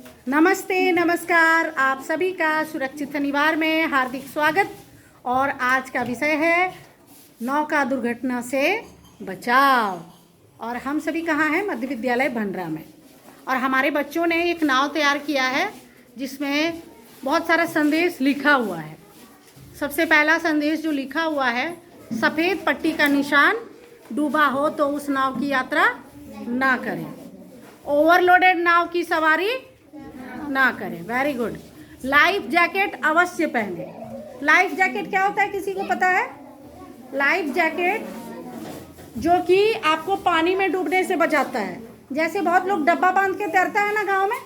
नमस्ते, नमस्कार। आप सभी का सुरक्षित शनिवार में हार्दिक स्वागत। और आज का विषय है नौका दुर्घटना से बचाव। और हम सभी कहाँ हैं? मध्य विद्यालय भंडरा में। और हमारे बच्चों ने एक नाव तैयार किया है जिसमें बहुत सारा संदेश लिखा हुआ है। सबसे पहला संदेश जो लिखा हुआ है, सफ़ेद पट्टी का निशान, डूबा हो तो उस नाव की यात्रा ना करें, ओवरलोडेड नाव की सवारी ना करें। Very good. लाइफ जैकेट अवश्य पहने। लाइफ जैकेट क्या होता है, किसी को पता है? लाइफ जैकेट जो कि आपको पानी में डूबने से बचाता है। जैसे बहुत लोग डब्बा बांध के तैरता है ना गांव में,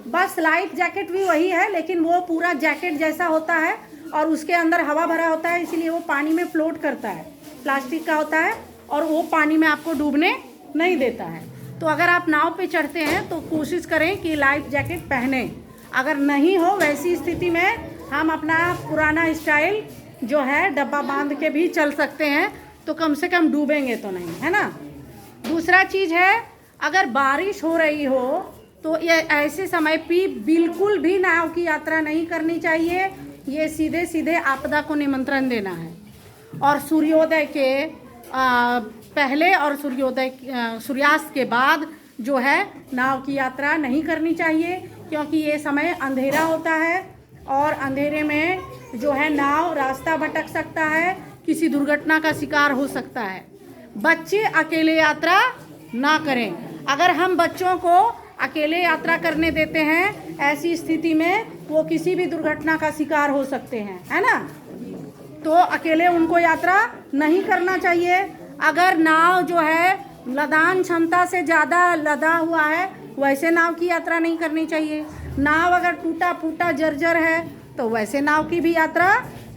बस लाइफ जैकेट भी वही है, लेकिन वो पूरा जैकेट जैसा होता है और उसके अंदर हवा भरा होता है, इसीलिए वो पानी में फ्लोट करता है। प्लास्टिक का होता है और वो पानी में आपको डूबने नहीं देता है। तो अगर आप नाव पे चढ़ते हैं तो कोशिश करें कि लाइफ जैकेट पहने। अगर नहीं हो वैसी स्थिति में हम अपना पुराना स्टाइल जो है डब्बा बांध के भी चल सकते हैं, तो कम से कम डूबेंगे तो नहीं, है ना। दूसरा चीज़ है, अगर बारिश हो रही हो तो ये ऐसे समय पे बिल्कुल भी नाव की यात्रा नहीं करनी चाहिए। ये सीधे सीधे आपदा को निमंत्रण देना है। और सूर्योदय के पहले और सूर्यास्त के बाद जो है नाव की यात्रा नहीं करनी चाहिए, क्योंकि ये समय अंधेरा होता है और अंधेरे में जो है नाव रास्ता भटक सकता है, किसी दुर्घटना का शिकार हो सकता है। बच्चे अकेले यात्रा ना करें। अगर हम बच्चों को अकेले यात्रा करने देते हैं, ऐसी स्थिति में वो किसी भी दुर्घटना का शिकार हो सकते हैं, है ना। तो अकेले उनको यात्रा नहीं करना चाहिए। अगर नाव जो है लदान क्षमता से ज़्यादा लदा हुआ है, वैसे नाव की यात्रा नहीं करनी चाहिए। नाव अगर टूटा फूटा जर्जर है तो वैसे नाव की भी यात्रा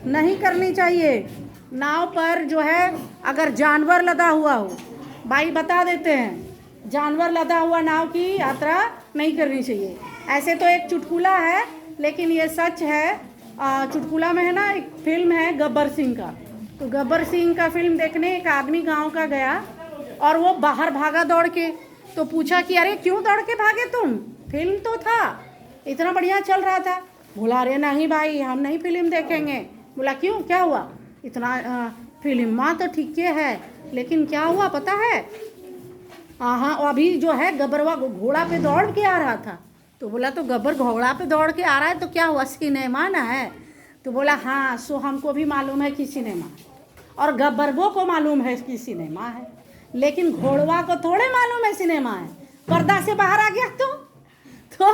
नहीं करनी चाहिए। नाव पर जो है अगर जानवर लदा हुआ हो, भाई बता देते हैं, जानवर लदा हुआ नाव की यात्रा नहीं करनी चाहिए। ऐसे तो एक चुटकुला है, लेकिन ये सच है। चुटकुला में है ना, एक फिल्म है गब्बर सिंह का। तो गब्बर सिंह का फिल्म देखने एक आदमी गांव का गया और वो बाहर भागा दौड़ के। तो पूछा कि अरे क्यों दौड़ के भागे तुम, फिल्म तो था, इतना बढ़िया चल रहा था। बोला अरे नहीं भाई, हम नहीं फिल्म देखेंगे। बोला क्यों, क्या हुआ? इतना फिल्म माँ तो ठीक है, लेकिन क्या हुआ पता है? हाँ, अभी जो है गब्बरवा घोड़ा पे दौड़ के आ रहा था। तो बोला तो गब्बर घोड़ा पे दौड़ के आ रहा है तो क्या हुआ, सिनेमा ना है? तो बोला हाँ, सो हमको भी मालूम है कि सिनेमा, और गब्बरवो को मालूम है कि सिनेमा है, लेकिन घोड़वा को थोड़े मालूम है सिनेमा है। पर्दा से बाहर आ गया तो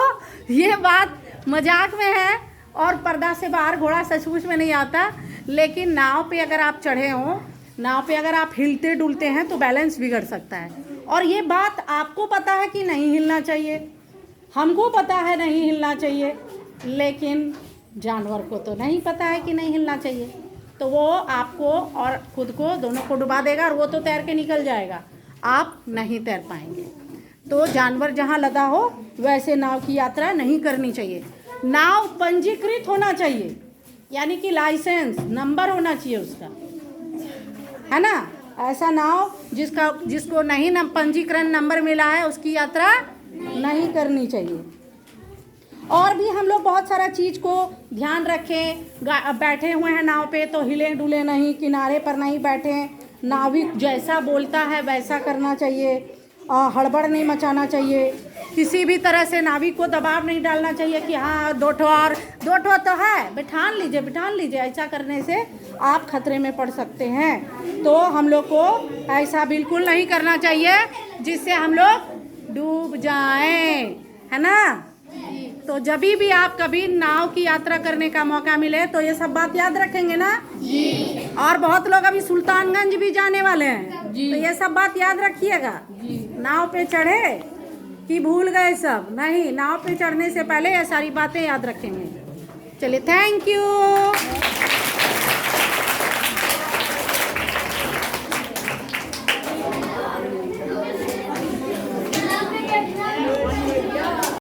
ये बात मजाक में है, और पर्दा से बाहर घोड़ा सचमुच में नहीं आता। लेकिन नाव पे अगर आप चढ़े हों, नाव पे अगर आप हिलते डुलते हैं तो बैलेंस बिगड़ सकता है। और ये बात आपको पता है कि नहीं हिलना चाहिए, हमको पता है नहीं हिलना चाहिए, लेकिन जानवर को तो नहीं पता है कि नहीं हिलना चाहिए। तो वो आपको और खुद को दोनों को डुबा देगा, और वो तो तैर के निकल जाएगा, आप नहीं तैर पाएंगे। तो जानवर जहाँ लदा हो वैसे नाव की यात्रा नहीं करनी चाहिए। नाव पंजीकृत होना चाहिए, यानी कि लाइसेंस नंबर होना चाहिए उसका, है ना। ऐसा नाव जिसको नहीं पंजीकरण नंबर मिला है उसकी यात्रा नहीं करनी चाहिए। और भी हम लोग बहुत सारा चीज़ को ध्यान रखें। बैठे हुए हैं नाव पे तो हिले डुले नहीं, किनारे पर नहीं बैठें। नाविक जैसा बोलता है वैसा करना चाहिए, हड़बड़ नहीं मचाना चाहिए। किसी भी तरह से नाविक को दबाव नहीं डालना चाहिए कि हाँ दो ठो तो है, बिठान लीजिए। ऐसा करने से आप खतरे में पड़ सकते हैं। तो हम लोग को ऐसा बिल्कुल नहीं करना चाहिए जिससे हम लोग डूब जाएं, है ना। तो जब भी आप कभी नाव की यात्रा करने का मौका मिले तो ये सब बात याद रखेंगे ना जी। और बहुत लोग अभी सुल्तानगंज भी जाने वाले हैं जी, तो ये सब बात याद रखिएगा। नाव पे चढ़े कि भूल गए सब? नहीं, नाव पे चढ़ने से पहले ये सारी बातें याद रखेंगे। चलिए, थैंक यू।